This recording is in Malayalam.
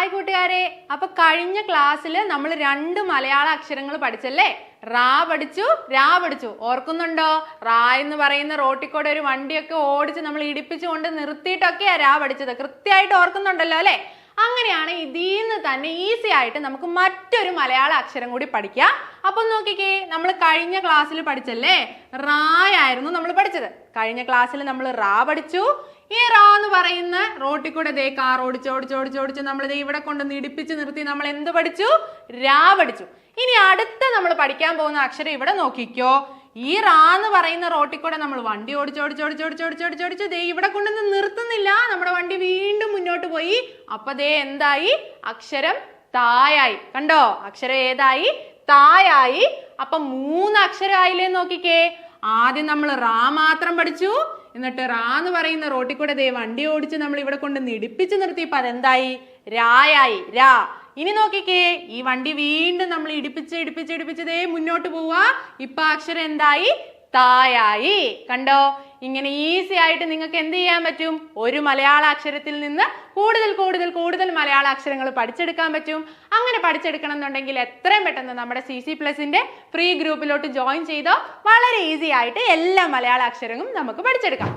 ഹായ് കൂട്ടുകാരെ, അപ്പൊ കഴിഞ്ഞ ക്ലാസ്സിൽ നമ്മൾ രണ്ട് മലയാള അക്ഷരങ്ങൾ പഠിച്ചല്ലേ? റാ പഠിച്ചു, രാ പഠിച്ചു. ഓർക്കുന്നുണ്ടോ? റാ എന്ന് പറയുന്ന റോട്ടിക്കൂടെ ഒരു വണ്ടിയൊക്കെ ഓടിച്ച് നമ്മൾ ഇടിപ്പിച്ചുകൊണ്ട് നിർത്തിയിട്ടൊക്കെയാ രാ പഠിച്ചത്. കൃത്യമായിട്ട് ഓർക്കുന്നുണ്ടല്ലോ അല്ലെ? അങ്ങനെയാണ് ഇതിന്ന് തന്നെ ഈസി ആയിട്ട് നമുക്ക് മറ്റൊരു മലയാള അക്ഷരം കൂടി പഠിക്കാം. അപ്പൊ നോക്കിക്കേ, നമ്മൾ കഴിഞ്ഞ ക്ലാസ്സിൽ പഠിച്ചല്ലേ? റാ ആയിരുന്നു നമ്മൾ പഠിച്ചത്. കഴിഞ്ഞ ക്ലാസ്സിൽ നമ്മൾ റാ പഠിച്ചു. ഈ റാ എന്ന് പറയുന്ന റോട്ടിൽ കൂടെ ദേ കാർ ഓടിച്ച് നമ്മൾ ദേ ഇവിടെ കൊണ്ടുവന്ന് ഇടിപ്പിച്ച് നിർത്തി നമ്മൾ എന്ത് പഠിച്ചു? രാ പഠിച്ചു. ഇനി അടുത്ത നമ്മൾ പഠിക്കാൻ പോകുന്ന അക്ഷരം ഇവിടെ നോക്കിക്കോ. ഈ റാ എന്ന് പറയുന്ന റോട്ടിൽ കൂടെ നമ്മൾ വണ്ടി ഓടിച്ച് ദേ ഇവിടെ കൊണ്ടുവന്ന് നിർത്തുന്നില്ല. നമ്മുടെ വണ്ടി വീണ്ടും മുന്നോട്ട് പോയി. അപ്പൊ ദേ എന്തായി? അക്ഷരം തായായി. കണ്ടോ? അക്ഷരം ഏതായി? തായായി. അപ്പൊ 3 അക്ഷരം ആയില്ലേ? നോക്കിക്കേ. ആദ്യം നമ്മൾ റാ മാത്രം പഠിച്ചു. എന്നിട്ട് റാ എന്ന് പറയുന്ന റോട്ടിൽ കൂടെ ദേ വണ്ടി ഓടിച്ച് നമ്മൾ ഇവിടെ കൊണ്ട് ഇടിപ്പിച്ച് നിർത്തിയപ്പോ അതെന്തായി? രായായി. രാ. ഇനി നോക്കിക്കേ, ഈ വണ്ടി വീണ്ടും നമ്മൾ ഇടിപ്പിച്ച് ദേ മുന്നോട്ട് പോവാ. ഇപ്പൊ അക്ഷരം എന്തായി? തായായി. കണ്ടോ? ഇങ്ങനെ ഈസി ആയിട്ട് നിങ്ങൾക്ക് എന്ത് ചെയ്യാൻ പറ്റും? ഒരു മലയാള അക്ഷരത്തിൽ നിന്ന് കൂടുതൽ മലയാള അക്ഷരങ്ങൾ പഠിച്ചെടുക്കാൻ പറ്റും. അങ്ങനെ പഠിച്ചെടുക്കണം എന്നുണ്ടെങ്കിൽ എത്രയും പെട്ടെന്ന് നമ്മുടെ CC+ന്റെ ഫ്രീ ഗ്രൂപ്പിലോട്ട് ജോയിൻ ചെയ്തോ. വളരെ ഈസി ആയിട്ട് എല്ലാ മലയാള അക്ഷരങ്ങളും നമുക്ക് പഠിച്ചെടുക്കാം.